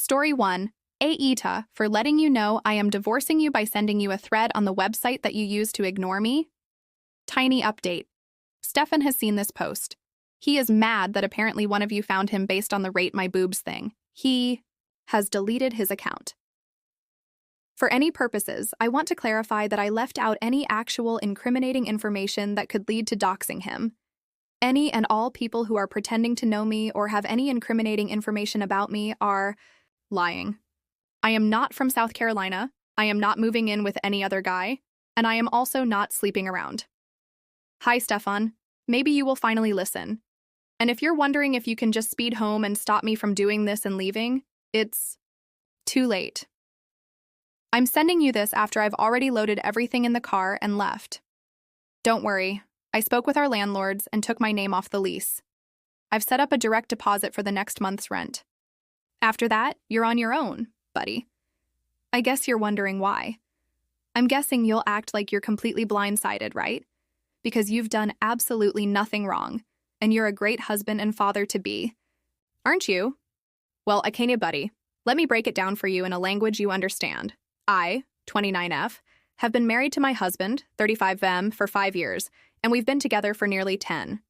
Story 1. Aita, for letting you know I am divorcing you by sending you a thread on the website that you use to ignore me. Tiny update. Steffan has seen this post. He is mad that apparently one of you found him based on the rate my boobs thing. He has deleted his account. For any purposes, I want to clarify that I left out any actual incriminating information that could lead to doxing him. Any and all people who are pretending to know me or have any incriminating information about me are lying. I am not from South Carolina, I am not moving in with any other guy, and I am also not sleeping around. Hi, Steffan. Maybe you will finally listen. And if you're wondering if you can just speed home and stop me from doing this and leaving, it's too late. I'm sending you this after I've already loaded everything in the car and left. Don't worry, I spoke with our landlords and took my name off the lease. I've set up a direct deposit for the next month's rent. After that, you're on your own, buddy. I guess you're wondering why. I'm guessing you'll act like you're completely blindsided, right? Because you've done absolutely nothing wrong, and you're a great husband and father-to-be. Aren't you? Well, okay, buddy. Let me break it down for you in a language you understand. I, 29F, have been married to my husband, 35M, for 5 years, and we've been together for nearly 10.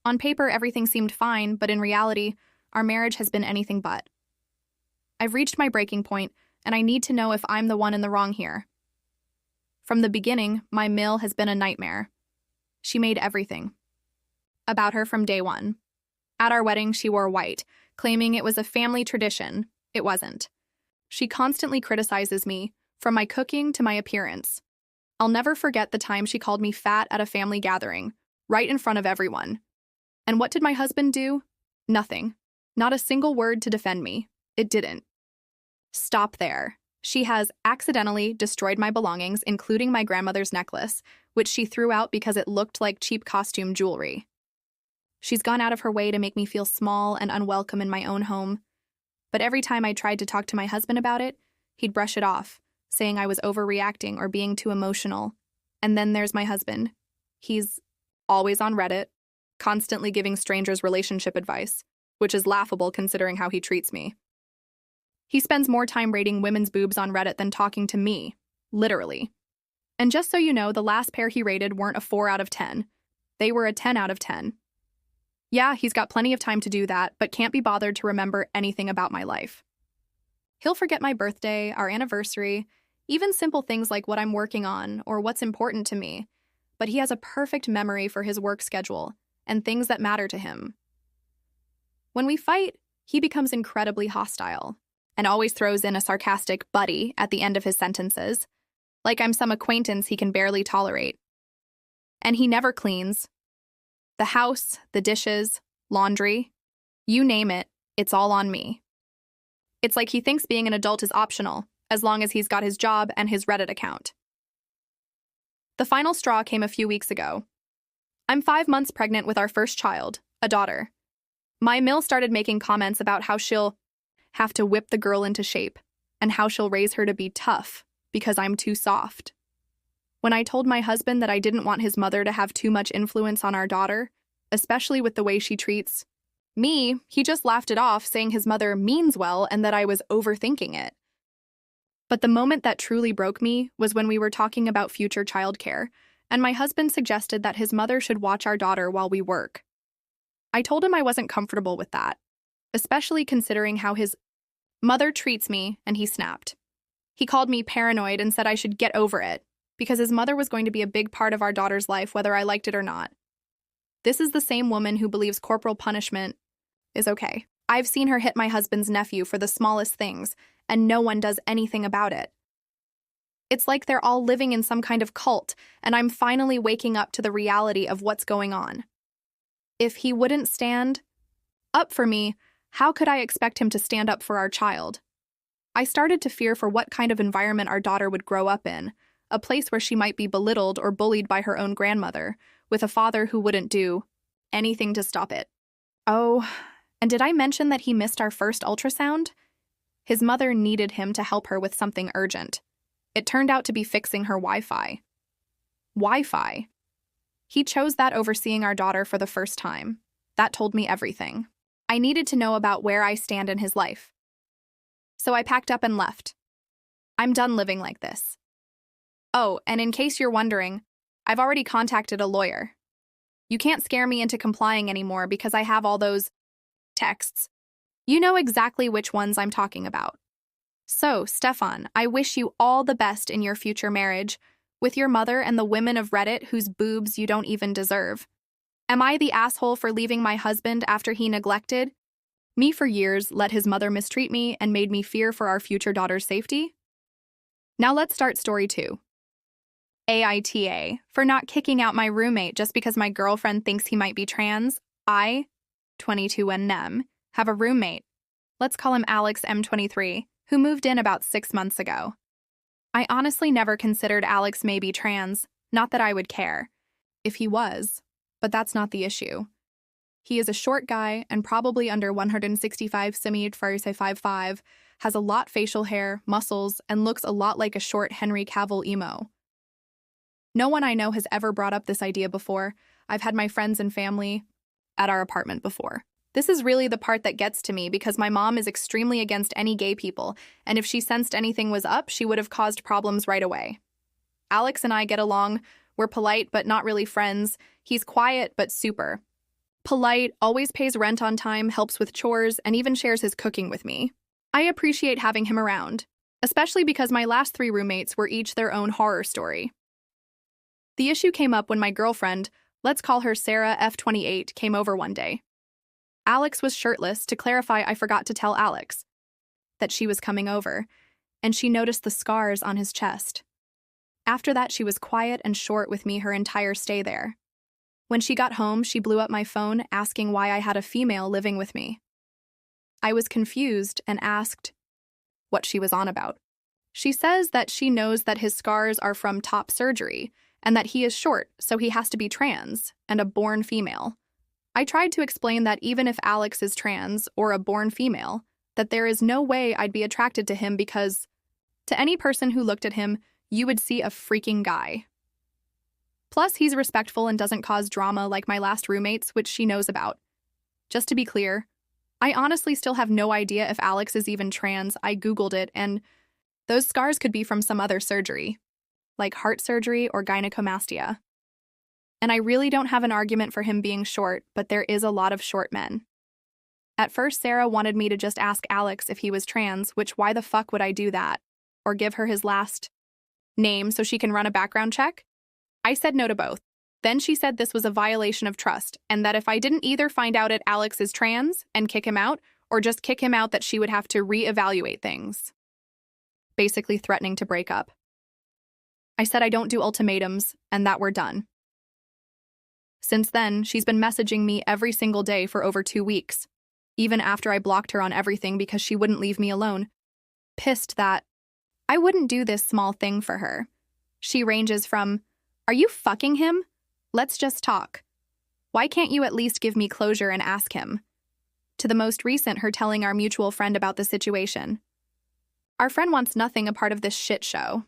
On paper, everything seemed fine, but in reality, our marriage has been anything but. I've reached my breaking point, and I need to know if I'm the one in the wrong here. From the beginning, my Mill has been a nightmare. She made everything about her from day one. At our wedding, she wore white, claiming it was a family tradition. It wasn't. She constantly criticizes me, from my cooking to my appearance. I'll never forget the time she called me fat at a family gathering, right in front of everyone. And what did my husband do? Nothing. Not a single word to defend me. It didn't. Stop there. She has accidentally destroyed my belongings, including my grandmother's necklace, which she threw out because it looked like cheap costume jewelry. She's gone out of her way to make me feel small and unwelcome in my own home. But every time I tried to talk to my husband about it, he'd brush it off, saying I was overreacting or being too emotional. And then there's my husband. He's always on Reddit, constantly giving strangers relationship advice, which is laughable considering how he treats me. He spends more time rating women's boobs on Reddit than talking to me, literally. And just so you know, the last pair he rated weren't a 4 out of 10. They were a 10 out of 10. Yeah, he's got plenty of time to do that, but can't be bothered to remember anything about my life. He'll forget my birthday, our anniversary, even simple things like what I'm working on or what's important to me, but he has a perfect memory for his work schedule and things that matter to him. When we fight, he becomes incredibly hostile and always throws in a sarcastic buddy at the end of his sentences, like I'm some acquaintance he can barely tolerate. And he never cleans. The house, the dishes, laundry, you name it, it's all on me. It's like he thinks being an adult is optional, as long as he's got his job and his Reddit account. The final straw came a few weeks ago. I'm 5 months pregnant with our first child, a daughter. My Mill started making comments about how she'll have to whip the girl into shape, and how she'll raise her to be tough because I'm too soft. When I told my husband that I didn't want his mother to have too much influence on our daughter, especially with the way she treats me, he just laughed it off, saying his mother means well and that I was overthinking it. But the moment that truly broke me was when we were talking about future childcare, and my husband suggested that his mother should watch our daughter while we work. I told him I wasn't comfortable with that, especially considering how his mother treats me, and he snapped. He called me paranoid and said I should get over it, because his mother was going to be a big part of our daughter's life whether I liked it or not. This is the same woman who believes corporal punishment is okay. I've seen her hit my husband's nephew for the smallest things, and no one does anything about it. It's like they're all living in some kind of cult, and I'm finally waking up to the reality of what's going on. If he wouldn't stand up for me, how could I expect him to stand up for our child? I started to fear for what kind of environment our daughter would grow up in, a place where she might be belittled or bullied by her own grandmother, with a father who wouldn't do anything to stop it. Oh, and did I mention that he missed our first ultrasound? His mother needed him to help her with something urgent. It turned out to be fixing her Wi-Fi. Wi-Fi. He chose that over seeing our daughter for the first time. That told me everything. I needed to know about where I stand in his life. So I packed up and left. I'm done living like this. Oh, and in case you're wondering, I've already contacted a lawyer. You can't scare me into complying anymore because I have all those texts. You know exactly which ones I'm talking about. So, Steffan, I wish you all the best in your future marriage with your mother and the women of Reddit whose boobs you don't even deserve. Am I the asshole for leaving my husband after he neglected me for years, let his mother mistreat me, and made me fear for our future daughter's safety? Now let's start story 2. AITA, for not kicking out my roommate just because my girlfriend thinks he might be trans. I, 22 and NEM, have a roommate, let's call him Alex M23, who moved in about 6 months ago. I honestly never considered Alex may be trans, not that I would care if he was, but that's not the issue. He is a short guy and probably under 165 cm, 5'5", has a lot facial hair, muscles, and looks a lot like a short Henry Cavill emo. No one I know has ever brought up this idea before. I've had my friends and family at our apartment before. This is really the part that gets to me because my mom is extremely against any gay people, and if she sensed anything was up, she would have caused problems right away. Alex and I get along. We're polite but not really friends. He's quiet but super polite, always pays rent on time, helps with chores, and even shares his cooking with me. I appreciate having him around, especially because my last 3 roommates were each their own horror story. The issue came up when my girlfriend, let's call her Sarah F28, came over one day. Alex was shirtless. To clarify, I forgot to tell Alex that she was coming over, and she noticed the scars on his chest. After that, she was quiet and short with me her entire stay there. When she got home, she blew up my phone asking why I had a female living with me. I was confused and asked what she was on about. She says that she knows that his scars are from top surgery and that he is short, so he has to be trans and a born female. I tried to explain that even if Alex is trans or a born female, that there is no way I'd be attracted to him because, to any person who looked at him, you would see a freaking guy. Plus, he's respectful and doesn't cause drama like my last roommates, which she knows about. Just to be clear, I honestly still have no idea if Alex is even trans. I Googled it, and those scars could be from some other surgery, like heart surgery or gynecomastia. And I really don't have an argument for him being short, but there is a lot of short men. At first, Sarah wanted me to just ask Alex if he was trans, which why the fuck would I do that? Or give her his last name so she can run a background check? I said no to both. Then she said this was a violation of trust, and that if I didn't either find out that Alex is trans and kick him out, or just kick him out, that she would have to reevaluate things. Basically threatening to break up. I said I don't do ultimatums, and that we're done. Since then, she's been messaging me every single day for over 2 weeks, even after I blocked her on everything because she wouldn't leave me alone. Pissed that I wouldn't do this small thing for her. She ranges from, "Are you fucking him? Let's just talk. Why can't you at least give me closure and ask him?" to the most recent, her telling our mutual friend about the situation. Our friend wants nothing a part of this shit show.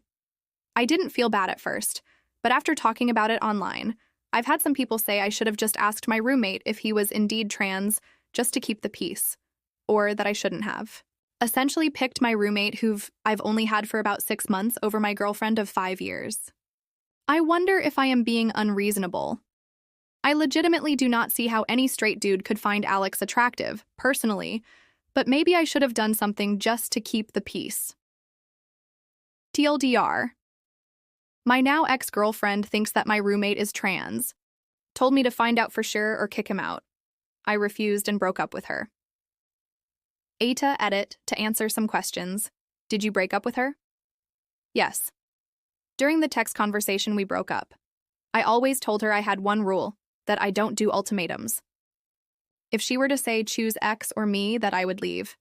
I didn't feel bad at first, but after talking about it online, I've had some people say I should have just asked my roommate if he was indeed trans just to keep the peace, or that I shouldn't have. Essentially picked my roommate who I've only had for about 6 months over my girlfriend of 5 years. I wonder if I am being unreasonable. I legitimately do not see how any straight dude could find Alex attractive, personally, but maybe I should have done something just to keep the peace. TLDR. My now ex-girlfriend thinks that my roommate is trans. Told me to find out for sure or kick him out. I refused and broke up with her. Eta edit to answer some questions. Did you break up with her? Yes. During the text conversation, we broke up. I always told her I had one rule, that I don't do ultimatums. If she were to say choose X or me, that I would leave.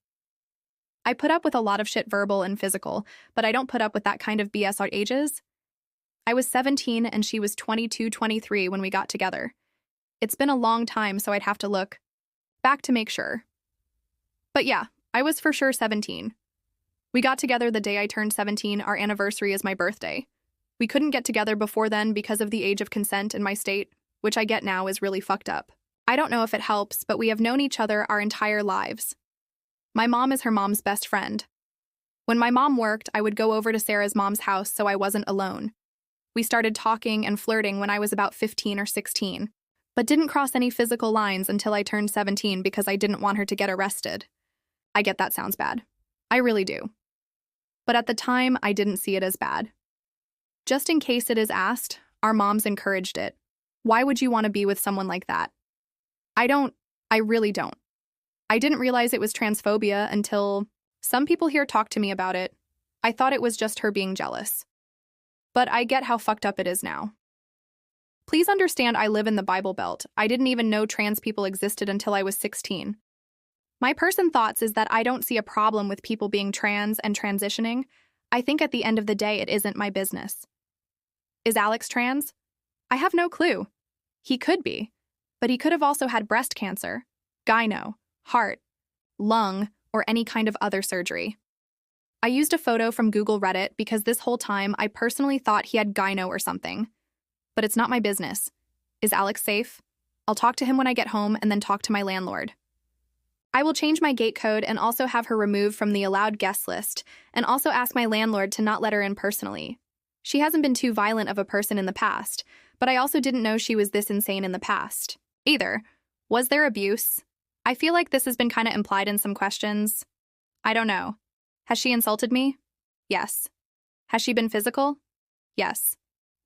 I put up with a lot of shit, verbal and physical, but I don't put up with that kind of BS our ages. I was 17 and she was 22, 23 when we got together. It's been a long time, so I'd have to look back to make sure. But yeah, I was for sure 17. We got together the day I turned 17, our anniversary is my birthday. We couldn't get together before then because of the age of consent in my state, which I get now is really fucked up. I don't know if it helps, but we have known each other our entire lives. My mom is her mom's best friend. When my mom worked, I would go over to Sarah's mom's house so I wasn't alone. We started talking and flirting when I was about 15 or 16, but didn't cross any physical lines until I turned 17 because I didn't want her to get arrested. I get that sounds bad. I really do. But at the time, I didn't see it as bad. Just in case it is asked, our moms encouraged it. Why would you want to be with someone like that? I really don't. I didn't realize it was transphobia until some people here talked to me about it. I thought it was just her being jealous. But I get how fucked up it is now. Please understand I live in the Bible Belt. I didn't even know trans people existed until I was 16. My person thoughts is that I don't see a problem with people being trans and transitioning. I think at the end of the day it isn't my business. Is Alex trans? I have no clue. He could be, but he could have also had breast cancer, gyno, heart, lung, or any kind of other surgery. I used a photo from Google Reddit because this whole time I personally thought he had gyno or something. But it's not my business. Is Alex safe? I'll talk to him when I get home and then talk to my landlord. I will change my gate code and also have her removed from the allowed guest list, and also ask my landlord to not let her in personally. She hasn't been too violent of a person in the past, but I also didn't know she was this insane in the past. Either. Was there abuse? I feel like this has been kind of implied in some questions. I don't know. Has she insulted me? Yes. Has she been physical? Yes.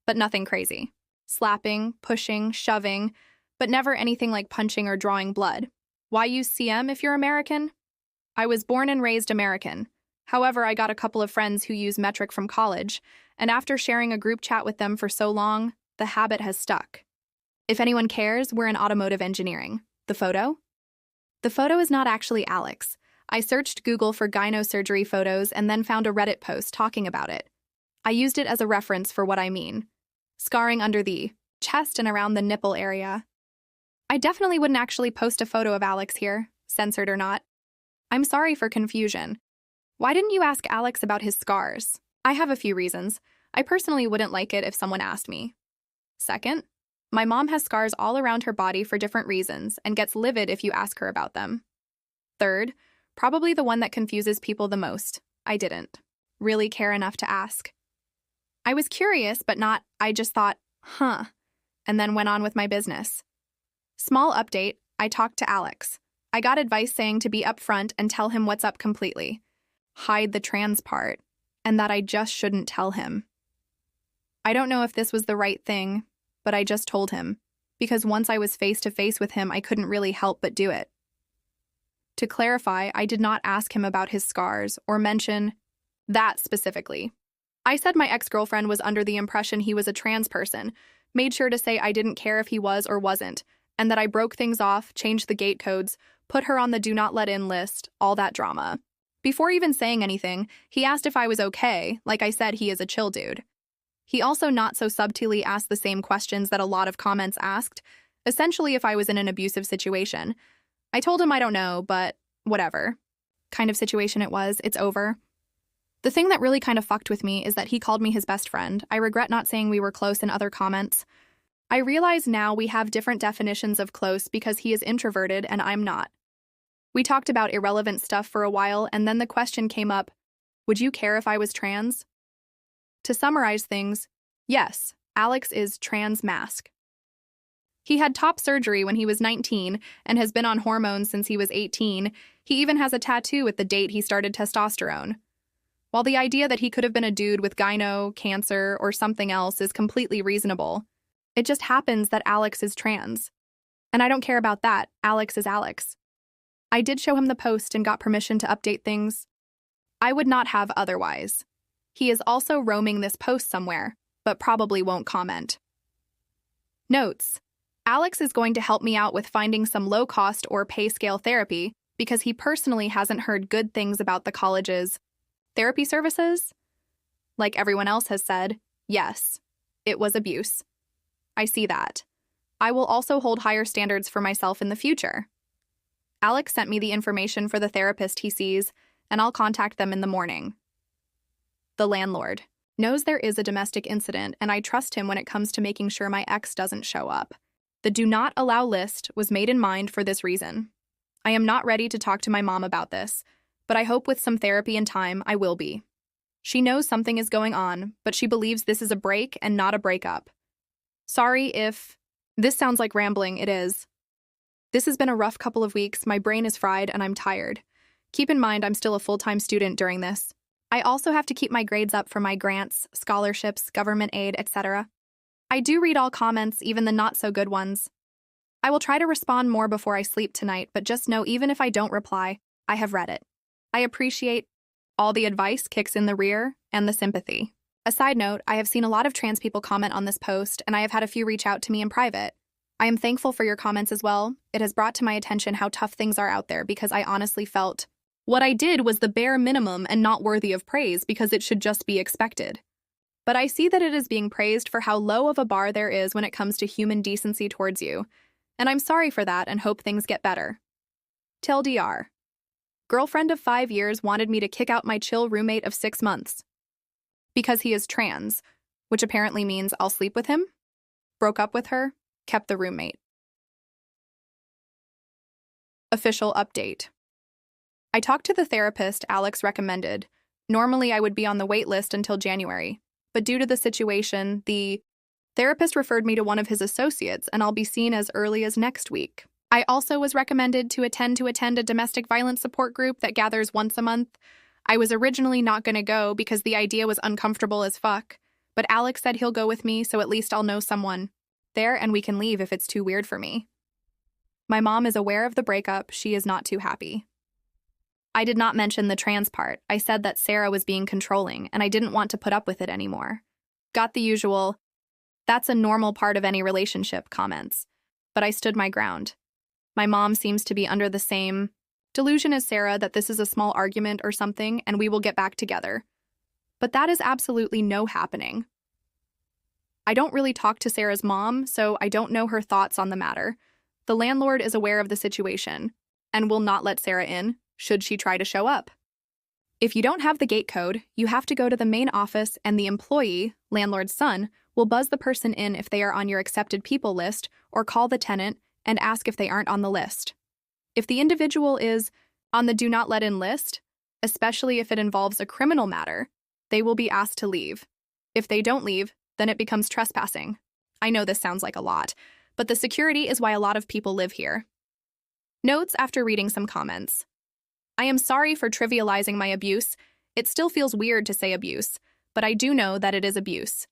But nothing crazy. Slapping, pushing, shoving, but never anything like punching or drawing blood. Why use CM if you're American? I was born and raised American. However, I got a couple of friends who use metric from college, and after sharing a group chat with them for so long, the habit has stuck. If anyone cares, we're in automotive engineering. The photo? The photo is not actually Alex. I searched Google for gyno surgery photos and then found a Reddit post talking about it. I used it as a reference for what I mean. Scarring under the chest and around the nipple area. I definitely wouldn't actually post a photo of Alex here, censored or not. I'm sorry for confusion. Why didn't you ask Alex about his scars? I have a few reasons. I personally wouldn't like it if someone asked me. Second, my mom has scars all around her body for different reasons and gets livid if you ask her about them. Third, probably the one that confuses people the most. I didn't really care enough to ask. I was curious, but not, I just thought, and then went on with my business. Small update, I talked to Alex. I got advice saying to be upfront and tell him what's up completely. Hide the trans part, and that I just shouldn't tell him. I don't know if this was the right thing, but I just told him, because once I was face to face with him, I couldn't really help but do it. To clarify, I did not ask him about his scars or mention that specifically. I said my ex-girlfriend was under the impression he was a trans person, made sure to say I didn't care if he was or wasn't, and that I broke things off, changed the gate codes, put her on the do not let in list, all that drama. Before even saying anything, he asked if I was okay, like I said he is a chill dude. He also not so subtly asked the same questions that a lot of comments asked, essentially if I was in an abusive situation. I told him I don't know, but whatever. Kind of situation it was, it's over. The thing that really kind of fucked with me is that he called me his best friend. I regret not saying we were close in other comments. I realize now we have different definitions of close because he is introverted and I'm not. We talked about irrelevant stuff for a while and then the question came up, would you care if I was trans? To summarize things, yes, Alex is trans mask. He had top surgery when he was 19 and has been on hormones since he was 18. He even has a tattoo with the date he started testosterone. While the idea that he could have been a dude with gyno, cancer, or something else is completely reasonable, it just happens that Alex is trans. And I don't care about that, Alex is Alex. I did show him the post and got permission to update things. I would not have otherwise. He is also roaming this post somewhere, but probably won't comment. Notes: Alex is going to help me out with finding some low-cost or pay-scale therapy because he personally hasn't heard good things about the college's therapy services. Like everyone else has said, yes, it was abuse. I see that. I will also hold higher standards for myself in the future. Alex sent me the information for the therapist he sees, and I'll contact them in the morning. The landlord knows there is a domestic incident, and I trust him when it comes to making sure my ex doesn't show up. The do not allow list was made in mind for this reason. I am not ready to talk to my mom about this, but I hope with some therapy and time I will be. She knows something is going on, but she believes this is a break and not a breakup. Sorry if this sounds like rambling, it is. This has been a rough couple of weeks, my brain is fried and I'm tired. Keep in mind I'm still a full-time student during this. I also have to keep my grades up for my grants, scholarships, government aid, etc. I do read all comments, even the not-so-good ones. I will try to respond more before I sleep tonight, but just know even if I don't reply, I have read it. I appreciate all the advice, kicks in the rear, and the sympathy. A side note, I have seen a lot of trans people comment on this post, and I have had a few reach out to me in private. I am thankful for your comments as well. It has brought to my attention how tough things are out there because I honestly felt what I did was the bare minimum and not worthy of praise because it should just be expected. But I see that it is being praised for how low of a bar there is when it comes to human decency towards you, and I'm sorry for that and hope things get better. TLDR. Girlfriend of 5 years wanted me to kick out my chill roommate of 6 months. Because he is trans, which apparently means I'll sleep with him. Broke up with her, kept the roommate. Official update. I talked to the therapist Alex recommended. Normally I would be on the wait list until January, but due to the situation, the therapist referred me to one of his associates and I'll be seen as early as next week. I also was recommended to attend a domestic violence support group that gathers once a month. I was originally not going to go because the idea was uncomfortable as fuck, but Alex said he'll go with me so at least I'll know someone there and we can leave if it's too weird for me. My mom is aware of the breakup. She is not too happy. I did not mention the trans part. I said that Sarah was being controlling and I didn't want to put up with it anymore. Got the usual, that's a normal part of any relationship comments, but I stood my ground. My mom seems to be under the same delusion as Sarah that this is a small argument or something and we will get back together. But that is absolutely no happening. I don't really talk to Sarah's mom, so I don't know her thoughts on the matter. The landlord is aware of the situation and will not let Sarah in should she try to show up. If you don't have the gate code, you have to go to the main office and the employee, landlord's son, will buzz the person in if they are on your accepted people list or call the tenant and ask if they aren't on the list. If the individual is on the do not let in list, especially if it involves a criminal matter, they will be asked to leave. If they don't leave, then it becomes trespassing. I know this sounds like a lot, but the security is why a lot of people live here. Notes after reading some comments. I am sorry for trivializing my abuse. It still feels weird to say abuse, but I do know that it is abuse.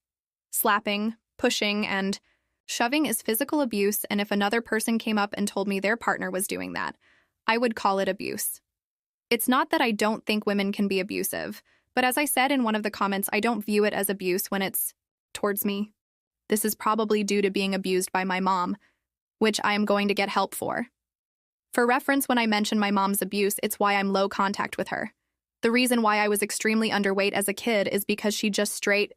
Slapping, pushing, and shoving is physical abuse, and if another person came up and told me their partner was doing that, I would call it abuse. It's not that I don't think women can be abusive, but as I said in one of the comments, I don't view it as abuse when it's towards me. This is probably due to being abused by my mom, which I am going to get help for. For reference, when I mention my mom's abuse, it's why I'm low contact with her. The reason why I was extremely underweight as a kid is because she just straight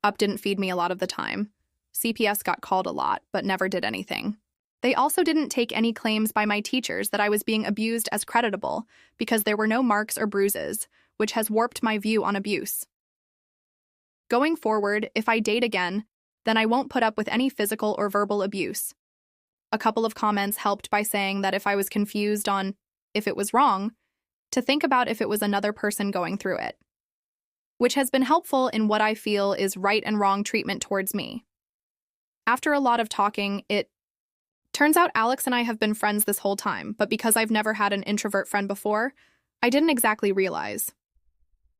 up didn't feed me a lot of the time. CPS got called a lot, but never did anything. They also didn't take any claims by my teachers that I was being abused as creditable because there were no marks or bruises, which has warped my view on abuse. Going forward, if I date again, then I won't put up with any physical or verbal abuse. A couple of comments helped by saying that if I was confused on if it was wrong, to think about if it was another person going through it, which has been helpful in what I feel is right and wrong treatment towards me. After a lot of talking, it turns out Alex and I have been friends this whole time, but because I've never had an introvert friend before, I didn't exactly realize.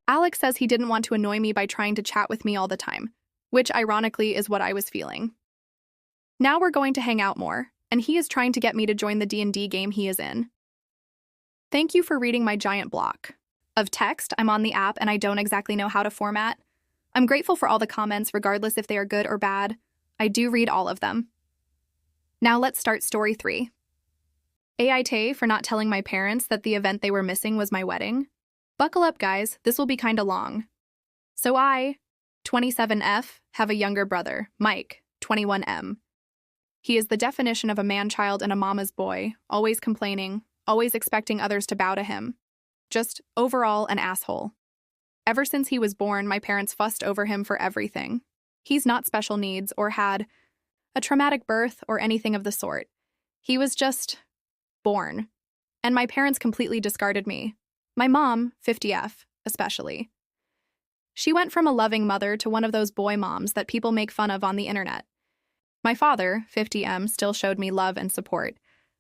Alex says he didn't want to annoy me by trying to chat with me all the time, which ironically is what I was feeling. Now we're going to hang out more, and he is trying to get me to join the D&D game he is in. Thank you for reading my giant block of text. I'm on the app and I don't exactly know how to format. I'm grateful for all the comments, regardless if they are good or bad. I do read all of them. Now let's start story 3. AIT for not telling my parents that the event they were missing was my wedding. Buckle up, guys, this will be kinda long. So I, 27F, have a younger brother, Mike, 21M. He is the definition of a man-child and a mama's boy, always complaining, always expecting others to bow to him. Just overall an asshole. Ever since he was born, my parents fussed over him for everything. He's not special needs or had a traumatic birth or anything of the sort. He was just born. And my parents completely discarded me. My mom, 50F, especially. She went from a loving mother to one of those boy moms that people make fun of on the internet. My father, 50M, still showed me love and support,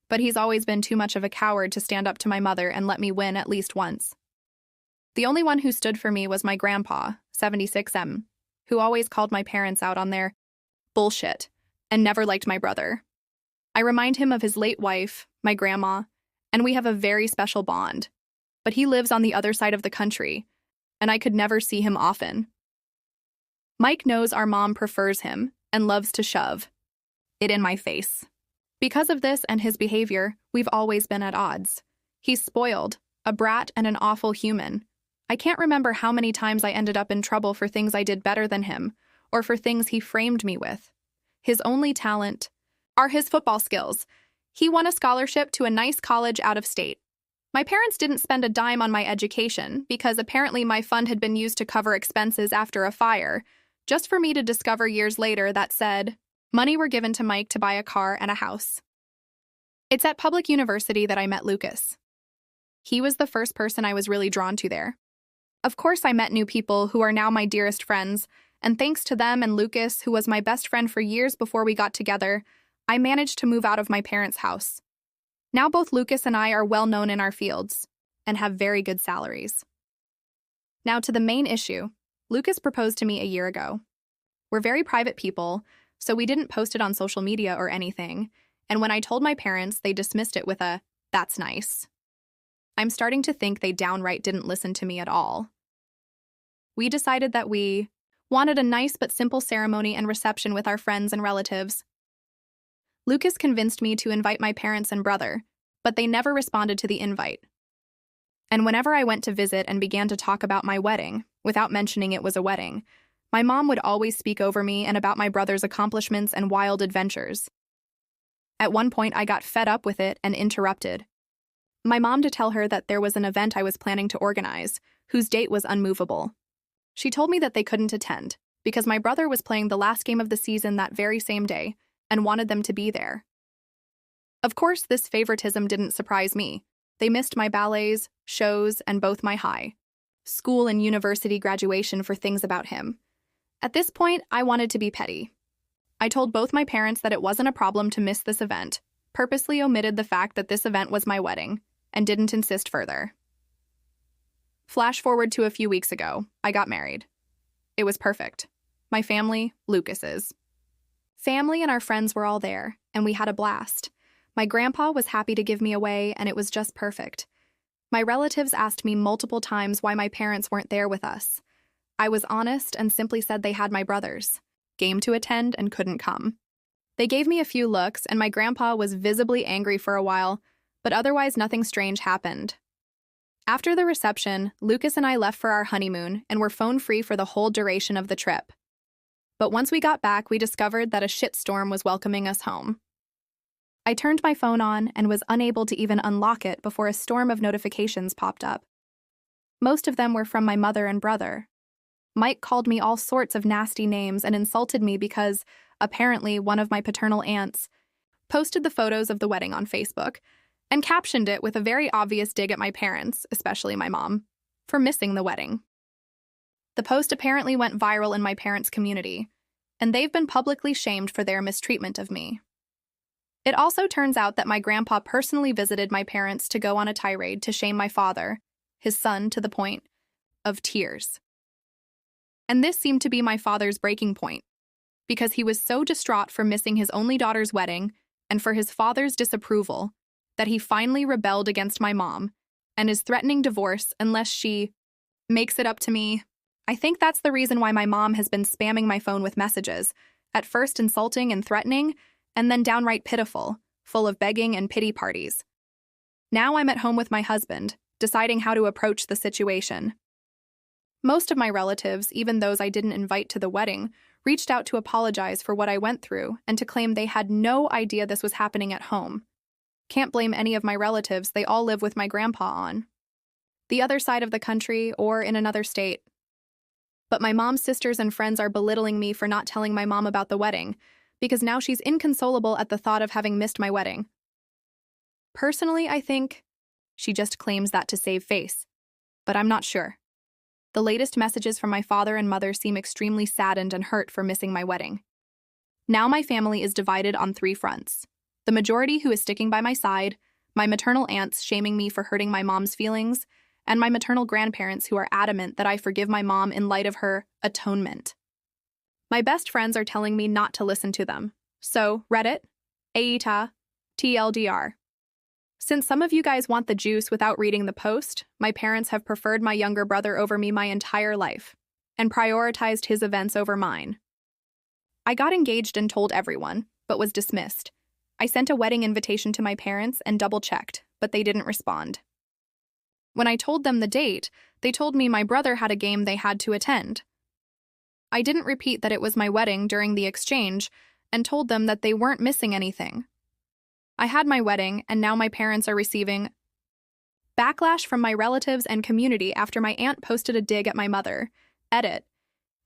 but he's always been too much of a coward to stand up to my mother and let me win at least once. The only one who stood for me was my grandpa, 76M, who always called my parents out on their bullshit and never liked my brother. I remind him of his late wife, my grandma, and we have a very special bond. But he lives on the other side of the country, and I could never see him often. Mike knows our mom prefers him and loves to shove it in my face. Because of this and his behavior, we've always been at odds. He's spoiled, a brat, and an awful human. I can't remember how many times I ended up in trouble for things I did better than him, or for things he framed me with. His only talent are his football skills. He won a scholarship to a nice college out of state. My parents didn't spend a dime on my education because apparently my fund had been used to cover expenses after a fire, just for me to discover years later that said, money were given to Mike to buy a car and a house. It's at public university that I met Lucas. He was the first person I was really drawn to there. Of course, I met new people who are now my dearest friends, and thanks to them and Lucas, who was my best friend for years before we got together, I managed to move out of my parents' house. Now both Lucas and I are well known in our fields and have very good salaries. Now to the main issue. Lucas proposed to me a year ago. We're very private people, so we didn't post it on social media or anything, and when I told my parents, they dismissed it with a, "That's nice." I'm starting to think they downright didn't listen to me at all. We decided that we wanted a nice but simple ceremony and reception with our friends and relatives. Lucas convinced me to invite my parents and brother, but they never responded to the invite. And whenever I went to visit and began to talk about my wedding, without mentioning it was a wedding, my mom would always speak over me and about my brother's accomplishments and wild adventures. At one point, I got fed up with it and interrupted my mom to tell her that there was an event I was planning to organize, whose date was unmovable. She told me that they couldn't attend, because my brother was playing the last game of the season that very same day, and wanted them to be there. Of course, this favoritism didn't surprise me. They missed my ballets, shows, and both my high school and university graduation for things about him. At this point, I wanted to be petty. I told both my parents that it wasn't a problem to miss this event, purposely omitted the fact that this event was my wedding, and didn't insist further. Flash forward to a few weeks ago, I got married. It was perfect. My family, Lucas's family and our friends were all there, and we had a blast. My grandpa was happy to give me away, and it was just perfect. My relatives asked me multiple times why my parents weren't there with us. I was honest and simply said they had my brothers, game to attend, and couldn't come. They gave me a few looks, and my grandpa was visibly angry for a while, but otherwise nothing strange happened. After the reception, Lucas and I left for our honeymoon and were phone-free for the whole duration of the trip. But once we got back, we discovered that a shitstorm was welcoming us home. I turned my phone on and was unable to even unlock it before a storm of notifications popped up. Most of them were from my mother and brother. Mike called me all sorts of nasty names and insulted me because, apparently, one of my paternal aunts posted the photos of the wedding on Facebook and captioned it with a very obvious dig at my parents, especially my mom, for missing the wedding. The post apparently went viral in my parents' community, and they've been publicly shamed for their mistreatment of me. It also turns out that my grandpa personally visited my parents to go on a tirade to shame my father, his son, to the point of tears. And this seemed to be my father's breaking point, because he was so distraught for missing his only daughter's wedding and for his father's disapproval that he finally rebelled against my mom and is threatening divorce unless she makes it up to me. I think that's the reason why my mom has been spamming my phone with messages, at first insulting and threatening, and then downright pitiful, full of begging and pity parties. Now I'm at home with my husband, deciding how to approach the situation. Most of my relatives, even those I didn't invite to the wedding, reached out to apologize for what I went through and to claim they had no idea this was happening at home. Can't blame any of my relatives, they all live with my grandpa on the other side of the country or in another state. But my mom's sisters and friends are belittling me for not telling my mom about the wedding, because now she's inconsolable at the thought of having missed my wedding. Personally, I think she just claims that to save face, but I'm not sure. The latest messages from my father and mother seem extremely saddened and hurt for missing my wedding. Now my family is divided on 3 fronts. The majority who is sticking by my side, my maternal aunts shaming me for hurting my mom's feelings, and my maternal grandparents who are adamant that I forgive my mom in light of her atonement. My best friends are telling me not to listen to them. So, Reddit, AETA, TLDR. Since some of you guys want the juice without reading the post, my parents have preferred my younger brother over me my entire life, and prioritized his events over mine. I got engaged and told everyone, but was dismissed. I sent a wedding invitation to my parents and double-checked, but they didn't respond. When I told them the date, they told me my brother had a game they had to attend. I didn't repeat that it was my wedding during the exchange and told them that they weren't missing anything. I had my wedding, and now my parents are receiving backlash from my relatives and community after my aunt posted a dig at my mother. Edit.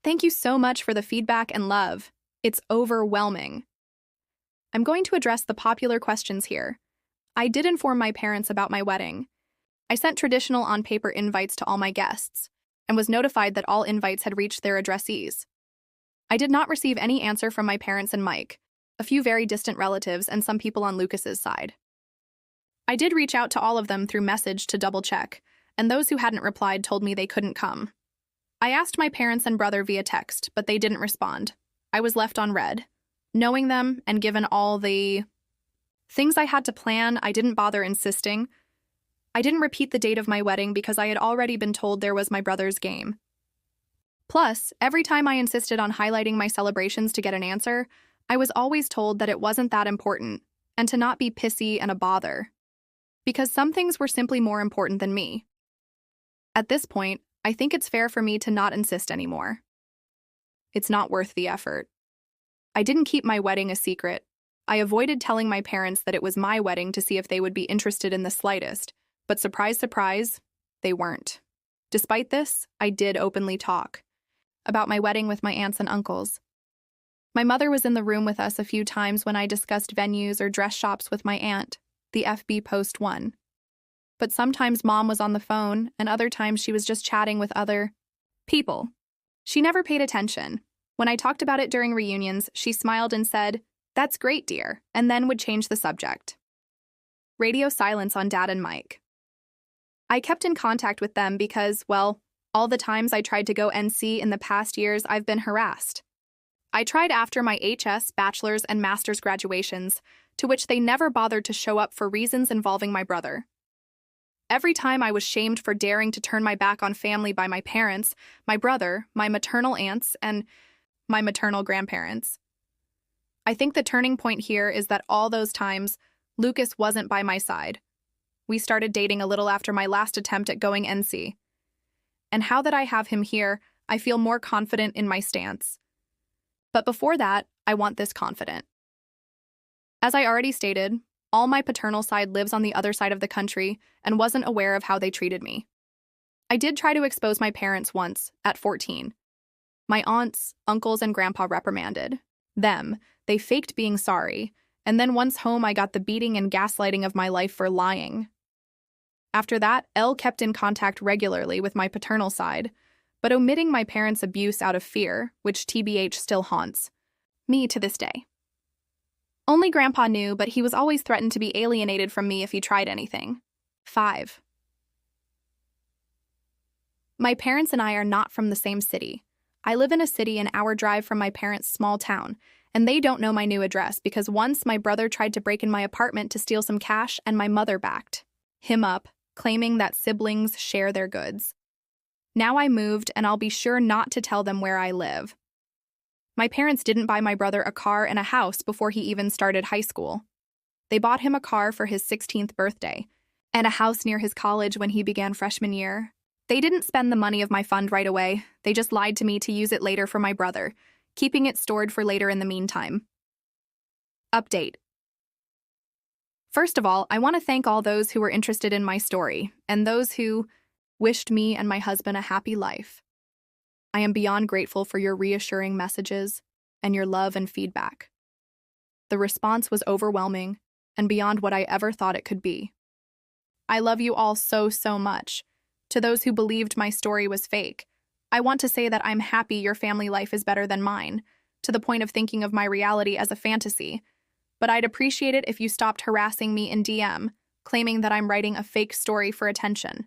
Thank you so much for the feedback and love. It's overwhelming. I'm going to address the popular questions here. I did inform my parents about my wedding. I sent traditional on-paper invites to all my guests, and was notified that all invites had reached their addressees. I did not receive any answer from my parents and Mike, a few very distant relatives, and some people on Lucas's side. I did reach out to all of them through message to double-check, and those who hadn't replied told me they couldn't come. I asked my parents and brother via text, but they didn't respond. I was left on read. Knowing them, and given all the things I had to plan, I didn't bother insisting. I didn't repeat the date of my wedding because I had already been told there was my brother's game. Plus, every time I insisted on highlighting my celebrations to get an answer, I was always told that it wasn't that important, and to not be pissy and a bother, because some things were simply more important than me. At this point, I think it's fair for me to not insist anymore. It's not worth the effort. I didn't keep my wedding a secret. I avoided telling my parents that it was my wedding to see if they would be interested in the slightest, but surprise, surprise, they weren't. Despite this, I did openly talk about my wedding with my aunts and uncles. My mother was in the room with us a few times when I discussed venues or dress shops with my aunt, the FB post one. But sometimes Mom was on the phone, and other times she was just chatting with other people. She never paid attention. When I talked about it during reunions, she smiled and said, "That's great, dear," and then would change the subject. Radio silence on Dad and Mike. I kept in contact with them because, well, all the times I tried to go NC in the past years, I've been harassed. I tried after my HS, bachelor's, and master's graduations, to which they never bothered to show up for reasons involving my brother. Every time I was shamed for daring to turn my back on family by my parents, my brother, my maternal aunts, and my maternal grandparents. I think the turning point here is that all those times, Lucas wasn't by my side. We started dating a little after my last attempt at going NC. And now that I have him here, I feel more confident in my stance. But before that, I want this confident. As I already stated, all my paternal side lives on the other side of the country and wasn't aware of how they treated me. I did try to expose my parents once, at 14. My aunts, uncles, and grandpa reprimanded them. They faked being sorry, and then once home I got the beating and gaslighting of my life for lying. After that, Elle kept in contact regularly with my paternal side, but omitting my parents' abuse out of fear, which TBH still haunts me to this day. Only Grandpa knew, but he was always threatened to be alienated from me if he tried anything. 5. My parents and I are not from the same city. I live in a city an hour drive from my parents' small town, and they don't know my new address because once my brother tried to break in my apartment to steal some cash and my mother backed him up, claiming that siblings share their goods. Now I moved, and I'll be sure not to tell them where I live. My parents didn't buy my brother a car and a house before he even started high school. They bought him a car for his 16th birthday, and a house near his college when he began freshman year. They didn't spend the money of my fund right away, they just lied to me to use it later for my brother, keeping it stored for later in the meantime. Update. First of all, I want to thank all those who were interested in my story, and those who wished me and my husband a happy life. I am beyond grateful for your reassuring messages and your love and feedback. The response was overwhelming and beyond what I ever thought it could be. I love you all so, so much. To those who believed my story was fake, I want to say that I'm happy your family life is better than mine, to the point of thinking of my reality as a fantasy. But I'd appreciate it if you stopped harassing me in DM, claiming that I'm writing a fake story for attention.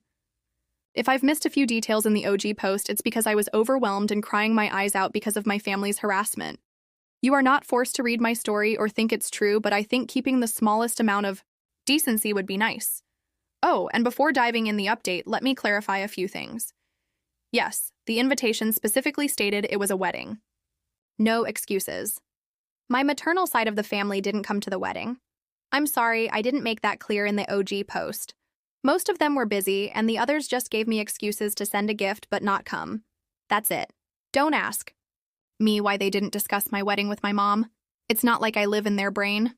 If I've missed a few details in the OG post, it's because I was overwhelmed and crying my eyes out because of my family's harassment. You are not forced to read my story or think it's true, but I think keeping the smallest amount of decency would be nice. Oh, and before diving in the update, let me clarify a few things. Yes, the invitation specifically stated it was a wedding. No excuses. My maternal side of the family didn't come to the wedding. I'm sorry, I didn't make that clear in the OG post. Most of them were busy, and the others just gave me excuses to send a gift but not come. That's it. Don't ask me why they didn't discuss my wedding with my mom. It's not like I live in their brain.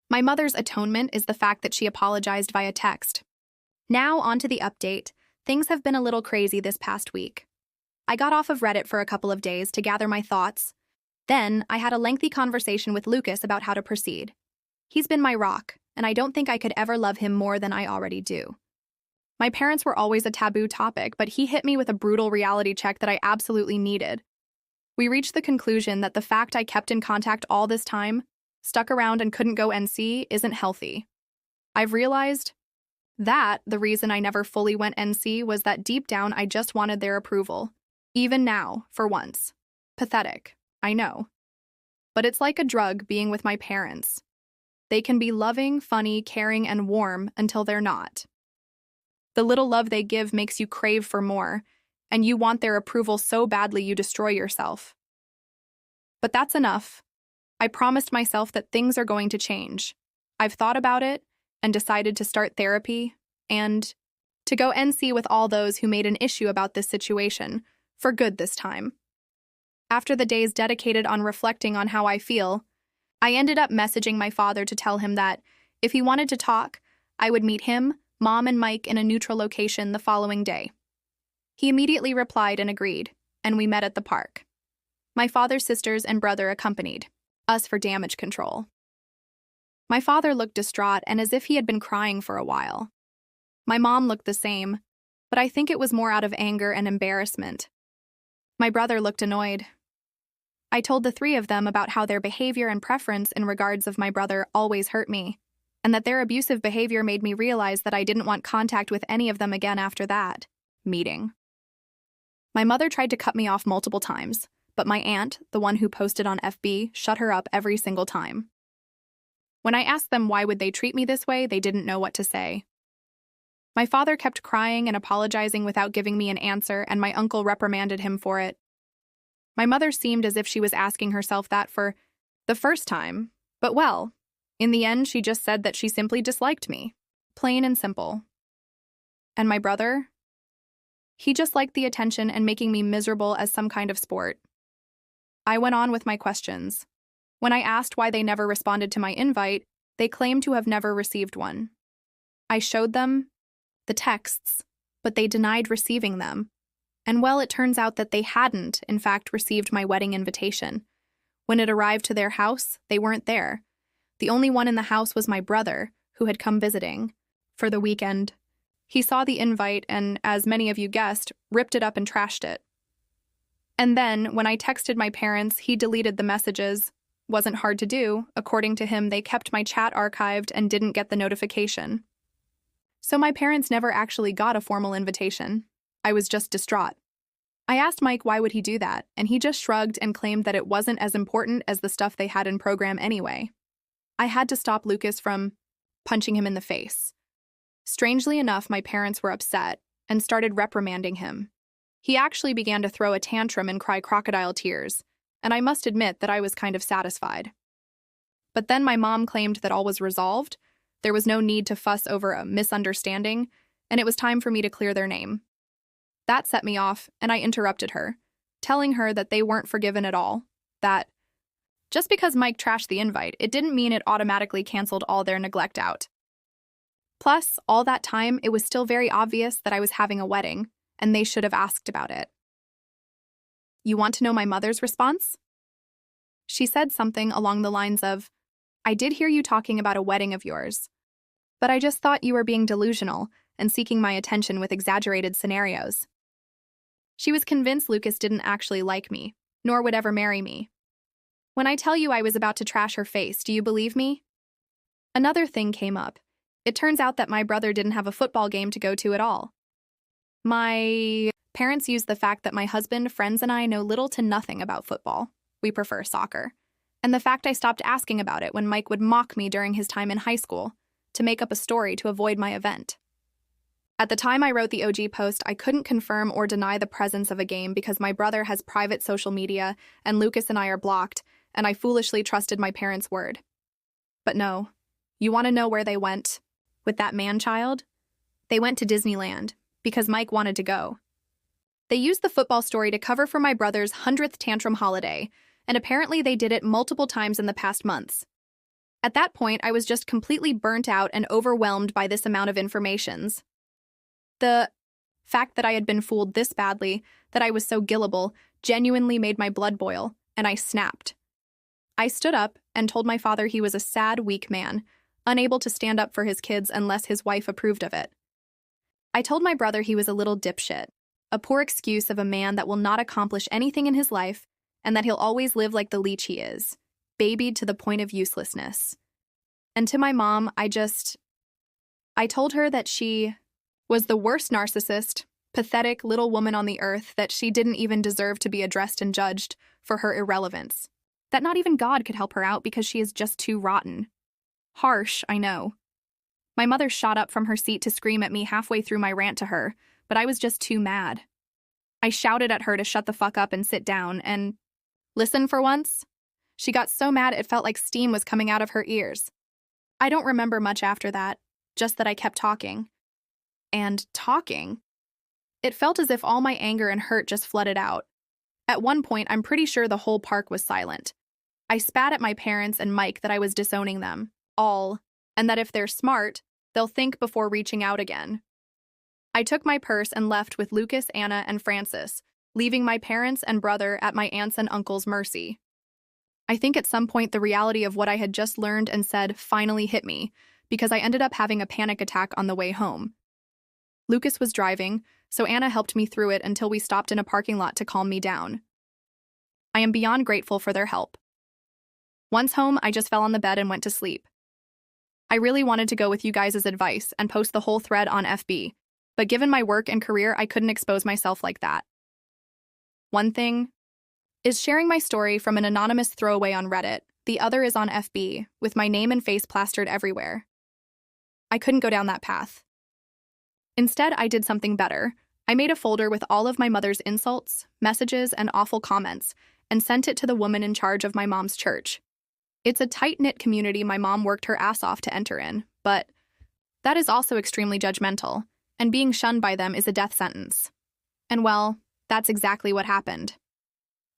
My mother's atonement is the fact that she apologized via text. Now on to the update. Things have been a little crazy this past week. I got off of Reddit for a couple of days to gather my thoughts. Then I had a lengthy conversation with Lucas about how to proceed. He's been my rock, and I don't think I could ever love him more than I already do. My parents were always a taboo topic, but he hit me with a brutal reality check that I absolutely needed. We reached the conclusion that the fact I kept in contact all this time, stuck around and couldn't go NC, isn't healthy. I've realized that the reason I never fully went NC was that deep down I just wanted their approval. Even now, for once. Pathetic, I know. But it's like a drug being with my parents. They can be loving, funny, caring, and warm until they're not. The little love they give makes you crave for more, and you want their approval so badly you destroy yourself. But that's enough. I promised myself that things are going to change. I've thought about it and decided to start therapy and to go NC with all those who made an issue about this situation, for good this time. After the days dedicated on reflecting on how I feel, I ended up messaging my father to tell him that, if he wanted to talk, I would meet him, Mom, and Mike in a neutral location the following day. He immediately replied and agreed, and we met at the park. My father's sisters and brother accompanied us for damage control. My father looked distraught and as if he had been crying for a while. My mom looked the same, but I think it was more out of anger and embarrassment. My brother looked annoyed. I told the three of them about how their behavior and preference in regards of my brother always hurt me, and that their abusive behavior made me realize that I didn't want contact with any of them again after that meeting. My mother tried to cut me off multiple times, but my aunt, the one who posted on FB, shut her up every single time. When I asked them why would they treat me this way, they didn't know what to say. My father kept crying and apologizing without giving me an answer, and my uncle reprimanded him for it. My mother seemed as if she was asking herself that for the first time, but well, in the end she just said that she simply disliked me. Plain and simple. And my brother? He just liked the attention and making me miserable as some kind of sport. I went on with my questions. When I asked why they never responded to my invite, they claimed to have never received one. I showed them the texts, but they denied receiving them. And well, it turns out that they hadn't, in fact, received my wedding invitation. When it arrived to their house, they weren't there. The only one in the house was my brother, who had come visiting for the weekend. He saw the invite and, as many of you guessed, ripped it up and trashed it. And then, when I texted my parents, he deleted the messages. Wasn't hard to do. According to him, they kept my chat archived and didn't get the notification. So my parents never actually got a formal invitation. I was just distraught. I asked Mike why would he do that, and he just shrugged and claimed that it wasn't as important as the stuff they had in program anyway. I had to stop Lucas from punching him in the face. Strangely enough, my parents were upset and started reprimanding him. He actually began to throw a tantrum and cry crocodile tears, and I must admit that I was kind of satisfied. But then my mom claimed that all was resolved, there was no need to fuss over a misunderstanding, and it was time for me to clear their name. That set me off, and I interrupted her, telling her that they weren't forgiven at all, that just because Mike trashed the invite, it didn't mean it automatically canceled all their neglect out. Plus, all that time, it was still very obvious that I was having a wedding, and they should have asked about it. You want to know my mother's response? She said something along the lines of, I did hear you talking about a wedding of yours, but I just thought you were being delusional, and seeking my attention with exaggerated scenarios. She was convinced Lucas didn't actually like me, nor would ever marry me. When I tell you I was about to trash her face, do you believe me? Another thing came up. It turns out that my brother didn't have a football game to go to at all. My parents used the fact that my husband, friends, and I know little to nothing about football. We prefer soccer. And the fact I stopped asking about it when Mike would mock me during his time in high school to make up a story to avoid my event. At the time I wrote the OG post, I couldn't confirm or deny the presence of a game because my brother has private social media and Lucas and I are blocked, and I foolishly trusted my parents' word. But no. You want to know where they went with that man-child? They went to Disneyland because Mike wanted to go. They used the football story to cover for my brother's 100th tantrum holiday, and apparently they did it multiple times in the past months. At that point, I was just completely burnt out and overwhelmed by this amount of informations. The fact that I had been fooled this badly, that I was so gullible, genuinely made my blood boil, and I snapped. I stood up and told my father he was a sad, weak man, unable to stand up for his kids unless his wife approved of it. I told my brother he was a little dipshit, a poor excuse of a man that will not accomplish anything in his life, and that he'll always live like the leech he is, babied to the point of uselessness. And to my mom, I told her that she was the worst narcissist, pathetic little woman on the earth, that she didn't even deserve to be addressed and judged for her irrelevance, that not even God could help her out because she is just too rotten. Harsh, I know. My mother shot up from her seat to scream at me halfway through my rant to her, but I was just too mad. I shouted at her to shut the fuck up and sit down and listen for once. She got so mad it felt like steam was coming out of her ears. I don't remember much after that, just that I kept talking. And talking. It felt as if all my anger and hurt just flooded out. At one point, I'm pretty sure the whole park was silent. I spat at my parents and Mike that I was disowning them, all, and that if they're smart, they'll think before reaching out again. I took my purse and left with Lucas, Anna, and Francis, leaving my parents and brother at my aunts and uncle's mercy. I think at some point the reality of what I had just learned and said finally hit me, because I ended up having a panic attack on the way home. Lucas was driving, so Anna helped me through it until we stopped in a parking lot to calm me down. I am beyond grateful for their help. Once home, I just fell on the bed and went to sleep. I really wanted to go with you guys' advice and post the whole thread on FB, but given my work and career, I couldn't expose myself like that. One thing is sharing my story from an anonymous throwaway on Reddit. The other is on FB, with my name and face plastered everywhere. I couldn't go down that path. Instead, I did something better. I made a folder with all of my mother's insults, messages, and awful comments, and sent it to the woman in charge of my mom's church. It's a tight-knit community my mom worked her ass off to enter in, but that is also extremely judgmental, and being shunned by them is a death sentence. And well, that's exactly what happened.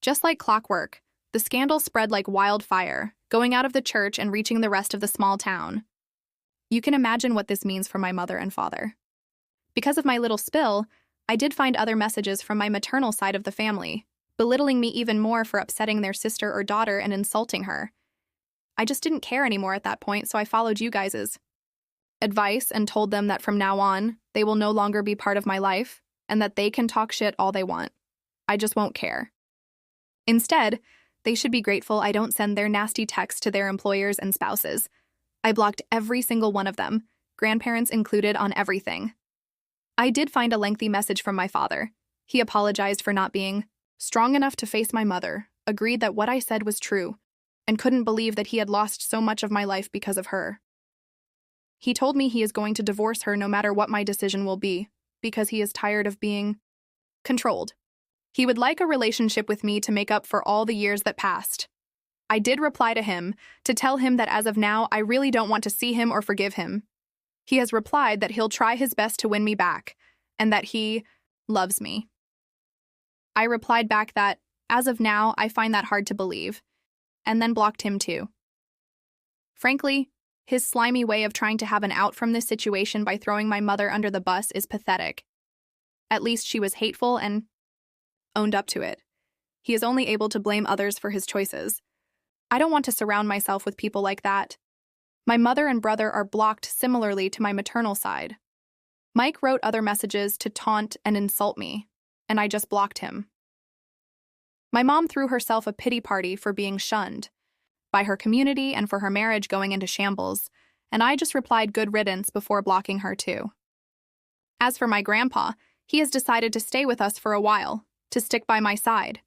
Just like clockwork, the scandal spread like wildfire, going out of the church and reaching the rest of the small town. You can imagine what this means for my mother and father. Because of my little spill, I did find other messages from my maternal side of the family, belittling me even more for upsetting their sister or daughter and insulting her. I just didn't care anymore at that point, so I followed you guys' advice and told them that from now on, they will no longer be part of my life and that they can talk shit all they want. I just won't care. Instead, they should be grateful I don't send their nasty texts to their employers and spouses. I blocked every single one of them, grandparents included, on everything. I did find a lengthy message from my father. He apologized for not being strong enough to face my mother, agreed that what I said was true, and couldn't believe that he had lost so much of my life because of her. He told me he is going to divorce her no matter what my decision will be, because he is tired of being controlled. He would like a relationship with me to make up for all the years that passed. I did reply to him to tell him that as of now, I really don't want to see him or forgive him. He has replied that he'll try his best to win me back, and that he loves me. I replied back that, as of now, I find that hard to believe, and then blocked him too. Frankly, his slimy way of trying to have an out from this situation by throwing my mother under the bus is pathetic. At least she was hateful and owned up to it. He is only able to blame others for his choices. I don't want to surround myself with people like that. My mother and brother are blocked similarly to my maternal side. Mike wrote other messages to taunt and insult me, and I just blocked him. My mom threw herself a pity party for being shunned by her community and for her marriage going into shambles, and I just replied good riddance before blocking her too. As for my grandpa, he has decided to stay with us for a while, to stick by my side.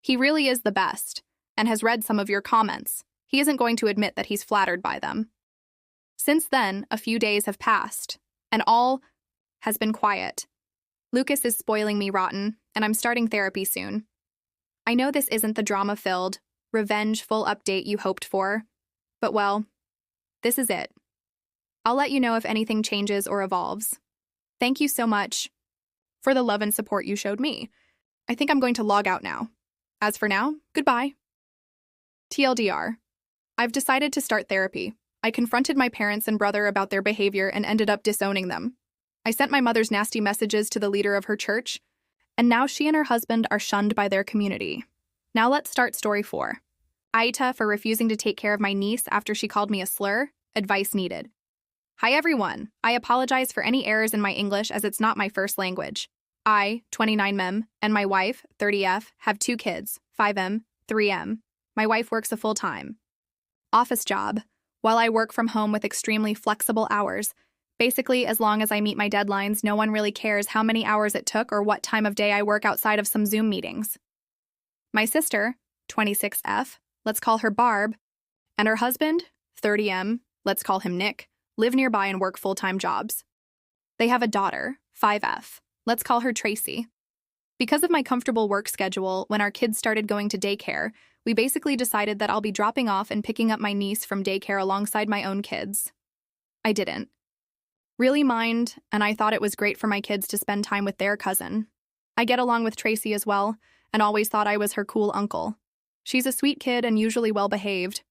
He really is the best, and has read some of your comments. He isn't going to admit that he's flattered by them. Since then, a few days have passed, and all has been quiet. Lucas is spoiling me rotten, and I'm starting therapy soon. I know this isn't the drama-filled, revengeful update you hoped for, but well, this is it. I'll let you know if anything changes or evolves. Thank you so much for the love and support you showed me. I think I'm going to log out now. As for now, goodbye. TLDR. I've decided to start therapy. I confronted my parents and brother about their behavior and ended up disowning them. I sent my mother's nasty messages to the leader of her church, and now she and her husband are shunned by their community. Now let's start story 4. Aita for refusing to take care of my niece after she called me a slur. Advice needed. Hi everyone. I apologize for any errors in my English as it's not my first language. I, 29M, and my wife, 30F, have 2 kids, 5M, 3M. My wife works a full-time office job, while I work from home with extremely flexible hours. Basically, as long as I meet my deadlines, no one really cares how many hours it took or what time of day I work outside of some Zoom meetings. My sister, 26F, let's call her Barb, and her husband, 30M, let's call him Nick, live nearby and work full-time jobs. They have a daughter, 5F, let's call her Tracy. Because of my comfortable work schedule, when our kids started going to daycare, we basically decided that I'll be dropping off and picking up my niece from daycare alongside my own kids. I didn't really mind, and I thought it was great for my kids to spend time with their cousin. I get along with Tracy as well, and always thought I was her cool uncle. She's a sweet kid and usually well-behaved.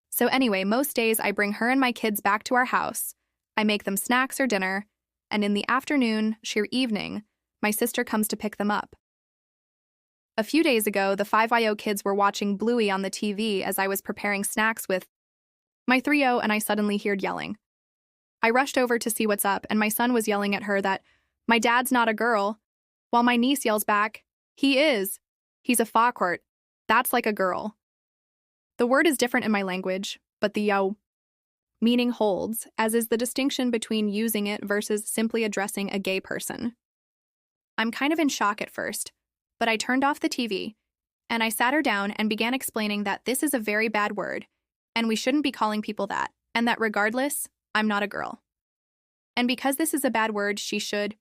So anyway, most days I bring her and my kids back to our house. I make them snacks or dinner, and in the afternoon, sheer evening, my sister comes to pick them up. A few days ago, the 5YO kids were watching Bluey on the TV as I was preparing snacks with my 3O, and I suddenly heard yelling. I rushed over to see what's up, and my son was yelling at her that my dad's not a girl, while my niece yells back, he is. He's a fawkwart. That's like a girl. The word is different in my language, but the yo meaning holds, as is the distinction between using it versus simply addressing a gay person. I'm kind of in shock at first, but I turned off the TV, and I sat her down and began explaining that this is a very bad word, and we shouldn't be calling people that, and that regardless, I'm not a girl. And because this is a bad word, she should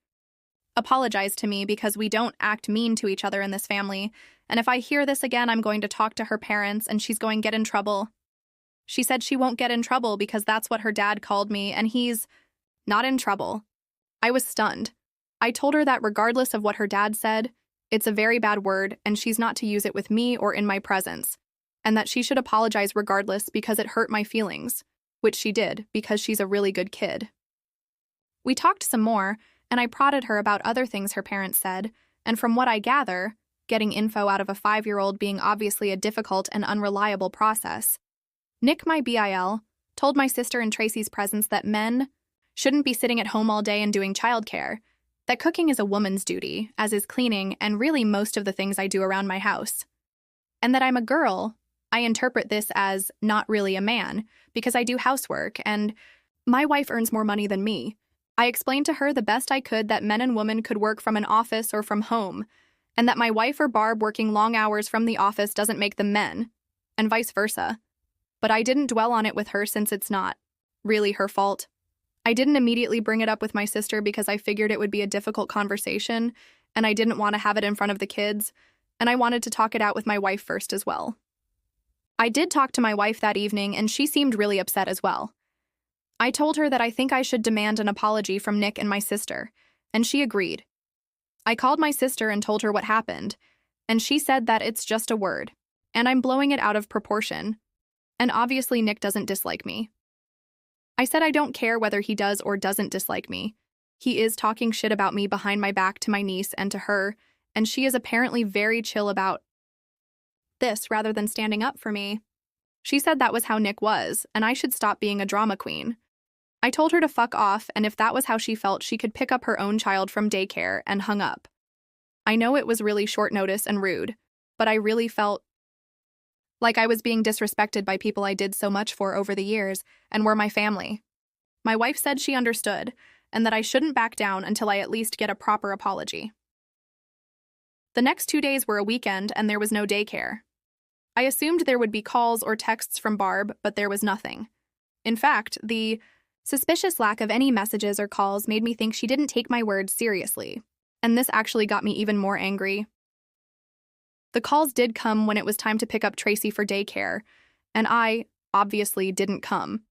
apologize to me because we don't act mean to each other in this family, and if I hear this again, I'm going to talk to her parents and she's going to get in trouble. She said she won't get in trouble because that's what her dad called me, and he's not in trouble. I was stunned. I told her that regardless of what her dad said, it's a very bad word and she's not to use it with me or in my presence, and that she should apologize regardless because it hurt my feelings, which she did because she's a really good kid. We talked some more, and I prodded her about other things her parents said, and from what I gather, getting info out of a 5-year-old being obviously a difficult and unreliable process, Nick, my BIL, told my sister in Tracy's presence that men shouldn't be sitting at home all day and doing childcare, that cooking is a woman's duty, as is cleaning and really most of the things I do around my house, and that I'm a girl. I interpret this as not really a man, because I do housework, and my wife earns more money than me. I explained to her the best I could that men and women could work from an office or from home, and that my wife or Barb working long hours from the office doesn't make them men, and vice versa. But I didn't dwell on it with her since it's not really her fault. I didn't immediately bring it up with my sister because I figured it would be a difficult conversation, and I didn't want to have it in front of the kids, and I wanted to talk it out with my wife first as well. I did talk to my wife that evening, and she seemed really upset as well. I told her that I think I should demand an apology from Nick and my sister, and she agreed. I called my sister and told her what happened, and she said that it's just a word, and I'm blowing it out of proportion, and obviously Nick doesn't dislike me. I said I don't care whether he does or doesn't dislike me. He is talking shit about me behind my back to my niece and to her, and she is apparently very chill about this rather than standing up for me. She said that was how Nick was, and I should stop being a drama queen. I told her to fuck off, and if that was how she felt, she could pick up her own child from daycare, and hung up. I know it was really short notice and rude, but I really felt like I was being disrespected by people I did so much for over the years and were my family. My wife said she understood, and that I shouldn't back down until I at least get a proper apology. The next 2 days were a weekend, and there was no daycare. I assumed there would be calls or texts from Barb, but there was nothing. In fact, the suspicious lack of any messages or calls made me think she didn't take my words seriously, and this actually got me even more angry. The calls did come when it was time to pick up Tracy for daycare, and I, obviously, didn't come.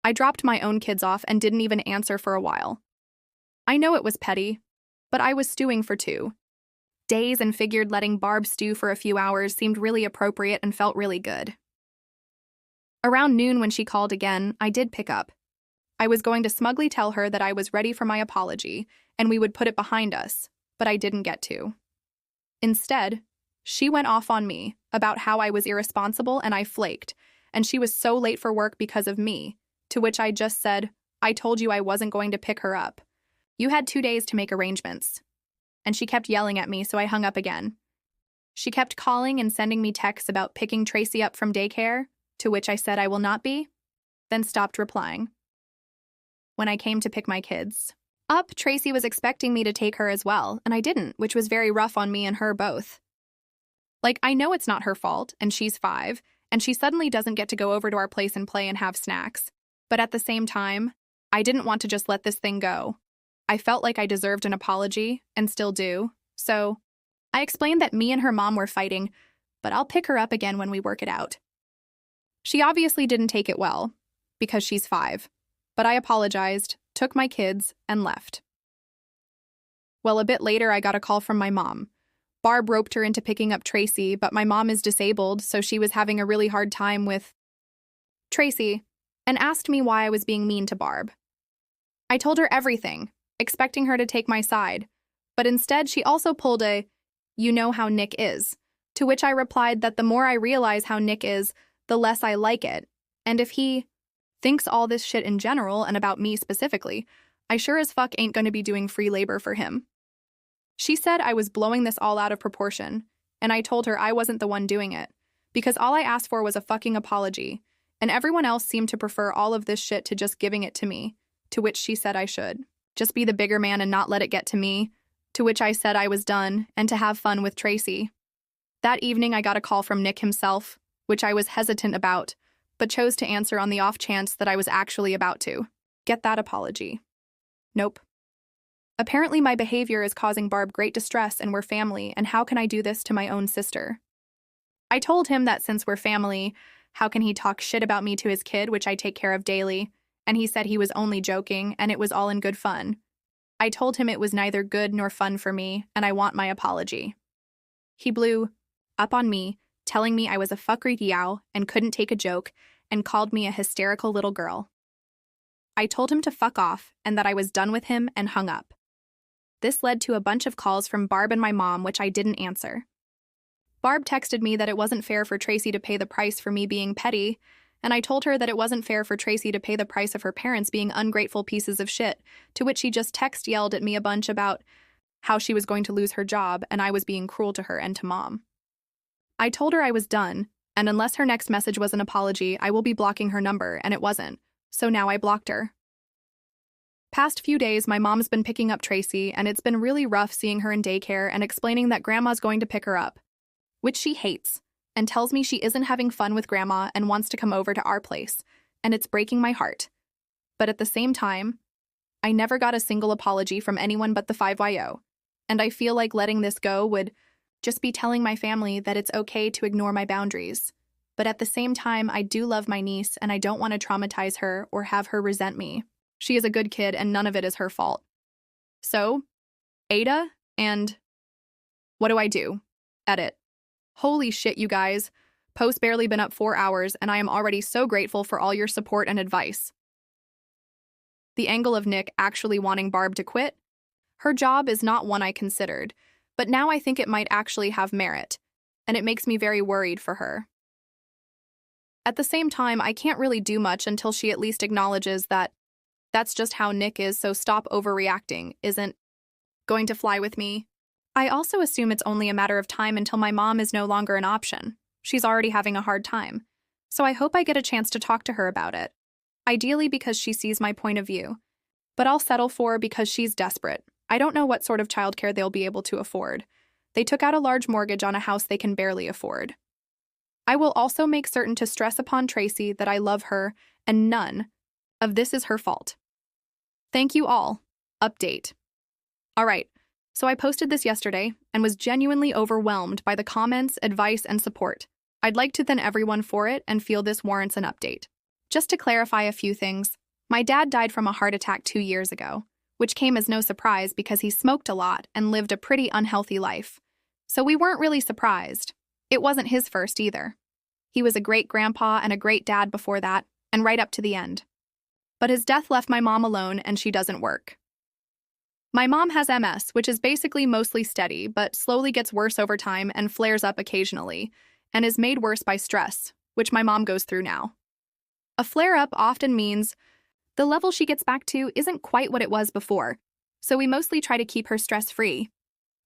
I dropped my own kids off and didn't even answer for a while. I know it was petty, but I was stewing for 2 days and figured letting Barb stew for a few hours seemed really appropriate and felt really good. Around noon when she called again, I did pick up. I was going to smugly tell her that I was ready for my apology and we would put it behind us, but I didn't get to. Instead, she went off on me about how I was irresponsible and I flaked, and she was so late for work because of me, to which I just said, I told you I wasn't going to pick her up. You had 2 days to make arrangements. And she kept yelling at me, so I hung up again. She kept calling and sending me texts about picking Tracy up from daycare, to which I said I will not be, then stopped replying. When I came to pick my kids up, Tracy was expecting me to take her as well, and I didn't, which was very rough on me and her both. Like, I know it's not her fault, and she's 5, and she suddenly doesn't get to go over to our place and play and have snacks. But at the same time, I didn't want to just let this thing go. I felt like I deserved an apology, and still do, so I explained that me and her mom were fighting, but I'll pick her up again when we work it out. She obviously didn't take it well, because she's 5, but I apologized, took my kids, and left. Well, a bit later, I got a call from my mom. Barb roped her into picking up Tracy, but my mom is disabled, so she was having a really hard time with Tracy, and asked me why I was being mean to Barb. I told her everything, expecting her to take my side, but instead she also pulled a, you know how Nick is, to which I replied that the more I realize how Nick is, the less I like it, and if he thinks all this shit in general and about me specifically, I sure as fuck ain't gonna be doing free labor for him. She said I was blowing this all out of proportion, and I told her I wasn't the one doing it, because all I asked for was a fucking apology, and everyone else seemed to prefer all of this shit to just giving it to me, to which she said I should just be the bigger man and not let it get to me, to which I said I was done, and to have fun with Tracy. That evening I got a call from Nick himself, which I was hesitant about, but chose to answer on the off chance that I was actually about to get that apology. Nope. Apparently my behavior is causing Barb great distress and we're family, and how can I do this to my own sister? I told him that since we're family, how can he talk shit about me to his kid, which I take care of daily, and he said he was only joking and it was all in good fun. I told him it was neither good nor fun for me, and I want my apology. He blew up on me, telling me I was a fuckery yow and couldn't take a joke, and called me a hysterical little girl. I told him to fuck off and that I was done with him and hung up. This led to a bunch of calls from Barb and my mom, which I didn't answer. Barb texted me that it wasn't fair for Tracy to pay the price for me being petty, and I told her that it wasn't fair for Tracy to pay the price of her parents being ungrateful pieces of shit, to which she just yelled at me a bunch about how she was going to lose her job and I was being cruel to her and to mom. I told her I was done, and unless her next message was an apology, I will be blocking her number, and it wasn't, so now I blocked her. Past few days, my mom's been picking up Tracy, and it's been really rough seeing her in daycare and explaining that Grandma's going to pick her up, which she hates, and tells me she isn't having fun with Grandma and wants to come over to our place, and it's breaking my heart. But at the same time, I never got a single apology from anyone but the 5YO, and I feel like letting this go would just be telling my family that it's okay to ignore my boundaries. But at the same time, I do love my niece, and I don't want to traumatize her or have her resent me. She is a good kid, and none of it is her fault. So, Ada, and what do? Edit. Holy shit, you guys. Post barely been up 4 hours, and I am already so grateful for all your support and advice. The angle of Nick actually wanting Barb to quit? Her job is not one I considered, but now I think it might actually have merit, and it makes me very worried for her. At the same time, I can't really do much until she at least acknowledges that That's just how Nick is, so stop overreacting. Isn't going to fly with me. I also assume it's only a matter of time until my mom is no longer an option. She's already having a hard time. So I hope I get a chance to talk to her about it. Ideally because she sees my point of view. But I'll settle for because she's desperate. I don't know what sort of childcare they'll be able to afford. They took out a large mortgage on a house they can barely afford. I will also make certain to stress upon Tracy that I love her and none of this is her fault. Thank you all. Update. All right, so I posted this yesterday and was genuinely overwhelmed by the comments, advice, and support. I'd like to thank everyone for it and feel this warrants an update. Just to clarify a few things, my dad died from a heart attack 2 years ago, which came as no surprise because he smoked a lot and lived a pretty unhealthy life. So we weren't really surprised. It wasn't his first either. He was a great grandpa and a great dad before that, and right up to the end. But his death left my mom alone and she doesn't work. My mom has MS, which is basically mostly steady, but slowly gets worse over time and flares up occasionally, and is made worse by stress, which my mom goes through now. A flare-up often means the level she gets back to isn't quite what it was before, so we mostly try to keep her stress-free.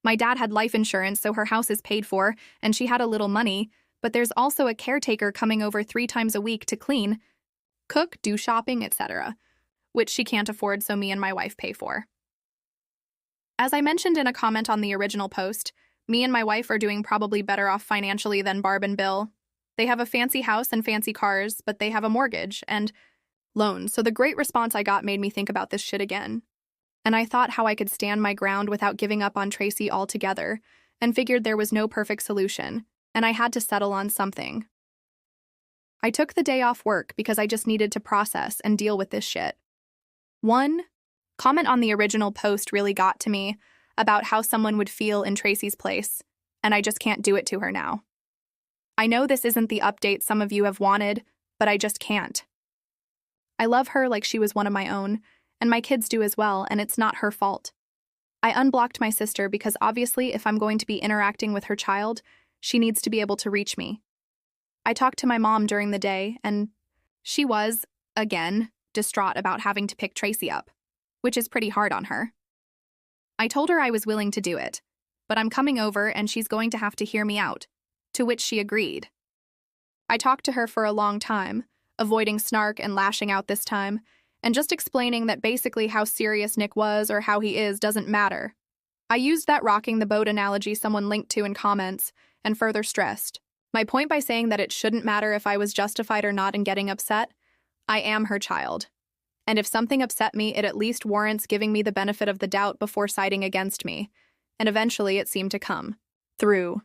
My dad had life insurance, so her house is paid for, and she had a little money, but there's also a caretaker coming over 3 times a week to clean, cook, do shopping, etc., which she can't afford, so me and my wife pay for. As I mentioned in a comment on the original post, me and my wife are doing probably better off financially than Barb and Bill. They have a fancy house and fancy cars, but they have a mortgage and loans, so the great response I got made me think about this shit again. And I thought how I could stand my ground without giving up on Tracy altogether, and figured there was no perfect solution, and I had to settle on something. I took the day off work because I just needed to process and deal with this shit. One comment on the original post really got to me about how someone would feel in Tracy's place, and I just can't do it to her now. I know this isn't the update some of you have wanted, but I just can't. I love her like she was one of my own, and my kids do as well, and it's not her fault. I unblocked my sister because obviously if I'm going to be interacting with her child, she needs to be able to reach me. I talked to my mom during the day, and she was, again, distraught about having to pick Tracy up, which is pretty hard on her. I told her I was willing to do it, but I'm coming over and she's going to have to hear me out, to which she agreed. I talked to her for a long time, avoiding snark and lashing out this time, and just explaining that basically how serious Nick was or how he is doesn't matter. I used that rocking the boat analogy someone linked to in comments, and further stressed my point by saying that it shouldn't matter if I was justified or not in getting upset. I am her child. And if something upset me, it at least warrants giving me the benefit of the doubt before siding against me. And eventually it seemed to come through.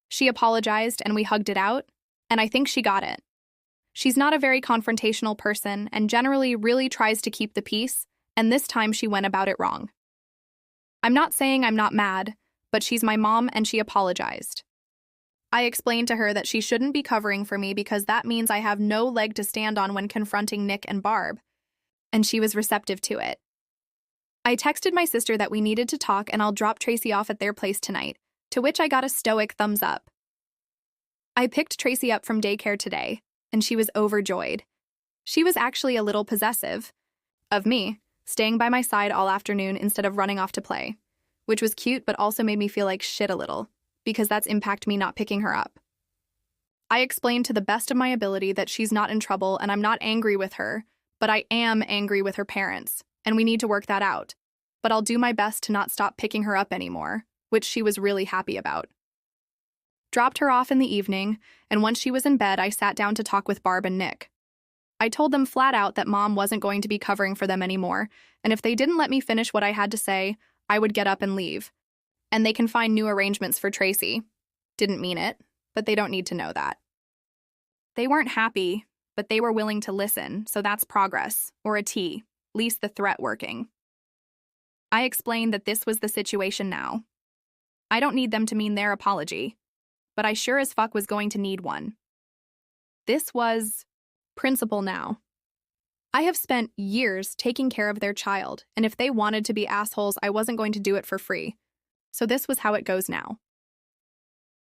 She apologized and we hugged it out, and I think she got it. She's not a very confrontational person and generally really tries to keep the peace, and this time she went about it wrong. I'm not saying I'm not mad, but she's my mom and she apologized. I explained to her that she shouldn't be covering for me because that means I have no leg to stand on when confronting Nick and Barb, and she was receptive to it. I texted my sister that we needed to talk and I'll drop Tracy off at their place tonight, to which I got a stoic thumbs up. I picked Tracy up from daycare today, and she was overjoyed. She was actually a little possessive of me, staying by my side all afternoon instead of running off to play, which was cute but also made me feel like shit a little, because that's impacted me not picking her up. I explained to the best of my ability that she's not in trouble and I'm not angry with her, but I am angry with her parents, and we need to work that out. But I'll do my best to not stop picking her up anymore, which she was really happy about. Dropped her off in the evening, and once she was in bed, I sat down to talk with Barb and Nick. I told them flat out that Mom wasn't going to be covering for them anymore, and if they didn't let me finish what I had to say, I would get up and leave. And they can find new arrangements for Tracy. Didn't mean it, but they don't need to know that. They weren't happy, but they were willing to listen, so that's progress, or a T, least the threat working. I explained that this was the situation now. I don't need them to mean their apology, but I sure as fuck was going to need one. This was principle now. I have spent years taking care of their child, and if they wanted to be assholes, I wasn't going to do it for free. So this was how it goes now.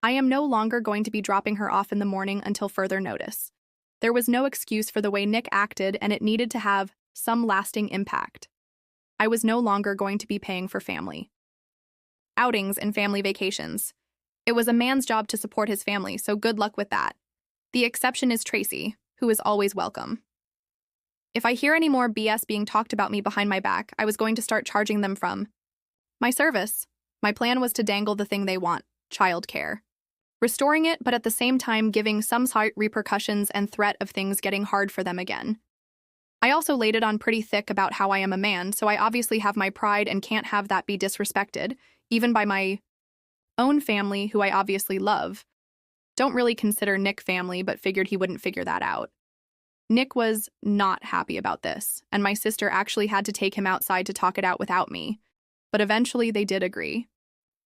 I am no longer going to be dropping her off in the morning until further notice. There was no excuse for the way Nick acted, and it needed to have some lasting impact. I was no longer going to be paying for family outings and family vacations. It was a man's job to support his family, so good luck with that. The exception is Tracy, who is always welcome. If I hear any more BS being talked about me behind my back, I was going to start charging them from my service. My plan was to dangle the thing they want, childcare. Restoring it, but at the same time giving some slight repercussions and threat of things getting hard for them again. I also laid it on pretty thick about how I am a man, so I obviously have my pride and can't have that be disrespected, even by my own family, who I obviously love. Don't really consider Nick family, but figured he wouldn't figure that out. Nick was not happy about this, and my sister actually had to take him outside to talk it out without me. But eventually they did agree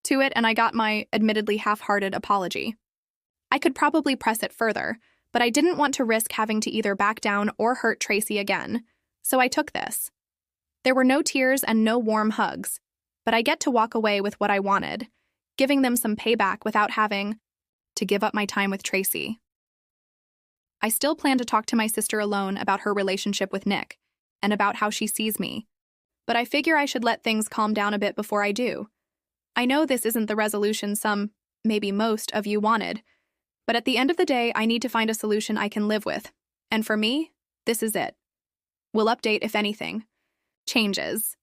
to it, and I got my admittedly half-hearted apology. I could probably press it further, but I didn't want to risk having to either back down or hurt Tracy again, so I took this. There were no tears and no warm hugs, but I get to walk away with what I wanted, giving them some payback without having to give up my time with Tracy. I still plan to talk to my sister alone about her relationship with Nick and about how she sees me, but I figure I should let things calm down a bit before I do. I know this isn't the resolution some, maybe most, of you wanted, but at the end of the day, I need to find a solution I can live with, and for me, this is it. We'll update if anything changes.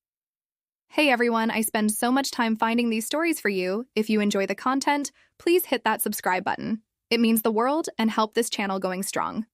Hey everyone, I spend so much time finding these stories for you. If you enjoy the content, please hit that subscribe button. It means the world and help this channel going strong.